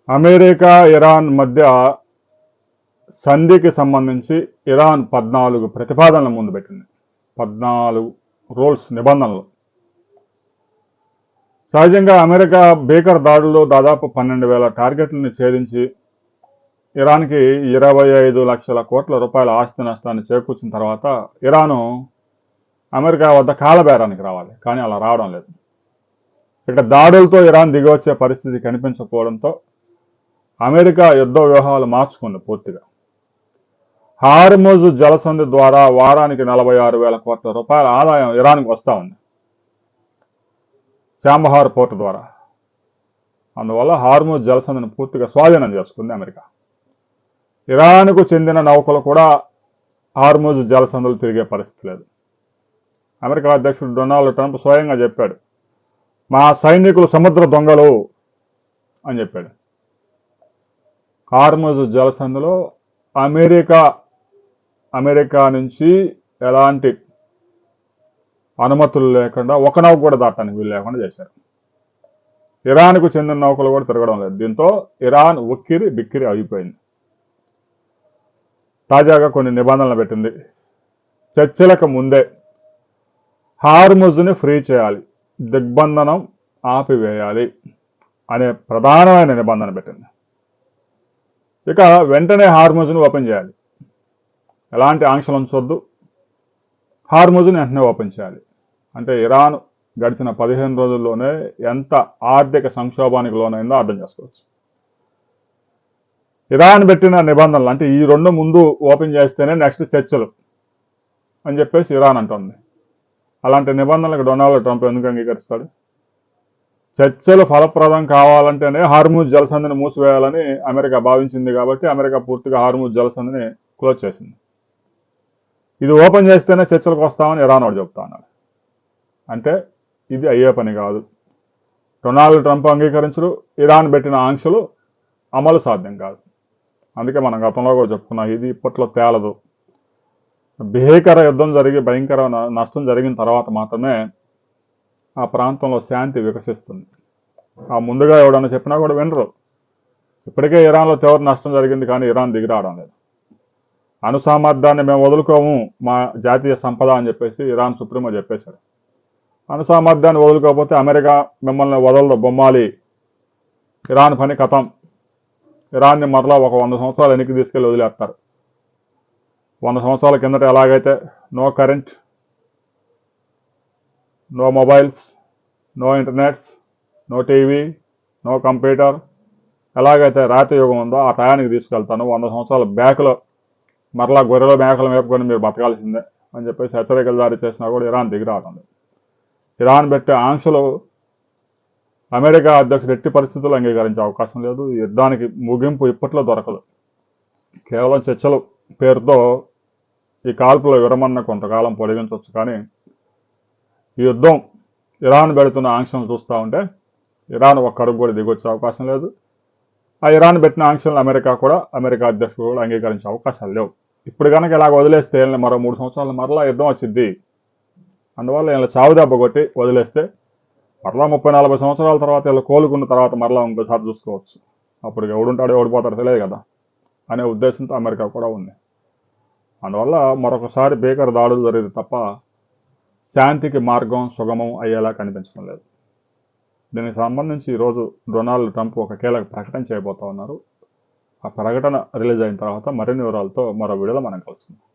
America Iran మధ్య సంధికి సంబంధించి Iran 14 ప్రతిపాదనలు ముందు పెట్టింది. 14 రూల్స్, నిబంధనలు. సహజంగా అమెరికా భీకర దాడుల్లో దాదాపు 12,000 టార్గెట్లను ఛేదించి ఇరాన్కి 25 లక్షల కోట్ల రూపాయల ఆస్తి నష్టాన్ని చేకూర్చిన తర్వాత ఇరాను అమెరికా వద్ద కాలబేరానికి రావాలి, కానీ అలా రావడం లేదు. ఇక దాడులతో ఇరాన్ దిగివచ్చే పరిస్థితి కనిపించకపోవడంతో అమెరికా యుద్ధ వ్యూహాలు మార్చుకుంది పూర్తిగా. హార్ముజ్ జలసంధి ద్వారా వారానికి 46,000 కోట్ల రూపాయల ఆదాయం ఇరాన్కి వస్తూ ఉంది, చాంబహార్ పోర్టు ద్వారా. అందువల్ల హార్ముజ్ జలసంధిని పూర్తిగా స్వాధీనం చేసుకుంది అమెరికా. ఇరాన్కు చెందిన నౌకలు కూడా హార్ముజ్ జలసంధులు తిరిగే పరిస్థితి లేదు. అమెరికా అధ్యక్షుడు డొనాల్డ్ ట్రంప్ స్వయంగా చెప్పాడు, మా సైనికులు సముద్ర దొంగలు అని చెప్పాడు. హార్ముజ్ జలసంధిలో అమెరికా నుంచి ఎలాంటి అనుమతులు లేకుండా ఒక నౌక కూడా దాటడానికి వీలు లేకుండా చేశారు. ఇరాన్కు చెందిన నౌకలు కూడా తిరగడం లేదు. దీంతో ఇరాన్ ఉక్కిరి బిక్కిరి అయిపోయింది. తాజాగా కొన్ని నిబంధనలు పెట్టింది. చర్చలకు ముందే హార్ముజ్ని ఫ్రీ చేయాలి, దిగ్బంధనం ఆపివేయాలి అనే ప్రధానమైన నిబంధన పెట్టింది. ఇక వెంటనే హార్ముజ్ని ఓపెన్ చేయాలి, ఎలాంటి ఆంక్షలు ఉంచొద్దు, హార్ముజ్ని వెంటనే ఓపెన్ చేయాలి. అంటే ఇరాన్ గడిచిన 15 రోజుల్లోనే ఎంత ఆర్థిక సంక్షోభానికి లోనైందో అర్థం చేసుకోవచ్చు. ఇరాన్ పెట్టిన నిబంధనలు అంటే ఈ రెండు ముందు ఓపెన్ చేస్తేనే నెక్స్ట్ చర్చలు అని చెప్పేసి ఇరాన్ అంటుంది. అలాంటి నిబంధనలకు డొనాల్డ్ ట్రంప్ ఎందుకు అంగీకరిస్తాడు? చర్చలు ఫలప్రదం కావాలంటేనే హార్ముజ్ జలసంధిని మూసివేయాలని అమెరికా భావించింది కాబట్టి అమెరికా పూర్తిగా హార్ముజ్ జలసంధిని క్లోజ్ చేసింది. ఇది ఓపెన్ చేస్తేనే చర్చలకు వస్తామని ఇరాన్ వాడు చెప్తా ఉన్నాడు. అంటే ఇది అయ్యే పని కాదు. డొనాల్డ్ ట్రంప్ అంగీకరించరు, ఇరాన్ పెట్టిన ఆంక్షలు అమలు సాధ్యం కాదు. అందుకే మనం గతంలో కూడా చెప్పుకున్నాం, ఇది ఇప్పట్లో తేలదు. భీకర యుద్ధం జరిగి భయంకర నష్టం జరిగిన తర్వాత మాత్రమే ఆ ప్రాంతంలో శాంతి వికసిస్తుంది. ఆ ముందుగా ఎవడన్నా చెప్పినా కూడా వినరు. ఇప్పటికే ఇరాన్లో తీవ్ర నష్టం జరిగింది, కానీ ఇరాన్ దిగి రావడం లేదు. అణుసామర్థ్యాన్ని మేము వదులుకోము, మా జాతీయ సంపద అని చెప్పేసి ఇరాన్ సుప్రీమో చెప్పేశాడు. అణుసామర్థ్యాన్ని వదులుకోకపోతే అమెరికా మిమ్మల్ని వదలదు, బొమ్మాలి, ఇరాన్ పని కథం. ఇరాన్ని మరలా ఒక 100 సంవత్సరాలు వెనక్కి తీసుకెళ్ళి వదిలేస్తారు. 100 సంవత్సరాల కిందట ఎలాగైతే no current, no mobiles, no internets, no TV, no computer, ఎలాగైతే రాతి యుగం ఉందో ఆ టయానికి తీసుకెళ్తాను. 100 సంవత్సరాల బ్యాక్లో మరలా గొర్రెల మేకలు మేపుకొని మీరు బతకాల్సిందే అని చెప్పేసి హెచ్చరికలు జారీ చేసినా కూడా ఇరాన్ దిగి రావడం. ఇరాన్ పెట్టే ఆంక్షలు అమెరికా అధ్యక్షుడు ఎట్టి పరిస్థితుల్లో అంగీకరించే అవకాశం లేదు. ఈ యుద్ధానికి ముగింపు ఇప్పట్లో దొరకదు. కేవలం చర్చలు పేరుతో ఈ కాల్పుల విరమణ కొంతకాలం పొడిగించవచ్చు, కానీ ఈ యుద్ధం ఇరాన్ పెడుతున్న ఆంక్షలను చూస్తూ ఉంటే ఇరాన్ ఒక్క అడుగు కూడా దిగొచ్చే అవకాశం లేదు. ఆ ఇరాన్ పెట్టిన ఆంక్షలను అమెరికా అధ్యక్షుడు కూడా అంగీకరించే అవకాశాలు లేవు. ఇప్పుడు కనుక ఇలాగ వదిలేస్తే మరో 3 సంవత్సరాలు మరలా యుద్ధం వచ్చింది. అందువల్ల వీళ్ళ చావు దెబ్బ కొట్టి వదిలేస్తే మరలా 30-40 సంవత్సరాల తర్వాత వీళ్ళు కోలుకున్న తర్వాత మరలా ఇంకోసారి చూసుకోవచ్చు. అప్పుడు ఎవడుంటాడో ఎవడిపోతాడో తెలియదు కదా అనే ఉద్దేశంతో అమెరికా కూడా ఉంది. అందువల్ల మరొకసారి భీకర దాడులు జరిగింది తప్ప శాంతికి మార్గం సుగమం అయ్యేలా కనిపించడం లేదు. దీనికి సంబంధించి ఈరోజు డొనాల్డ్ ట్రంప్ ఒక కీలక ప్రకటన చేయబోతా ఉన్నారు. ఆ ప్రకటన రిలీజ్ అయిన తర్వాత మరిన్ని వివరాలతో మరో వీడియోలో మనం కలుసుకుందాం.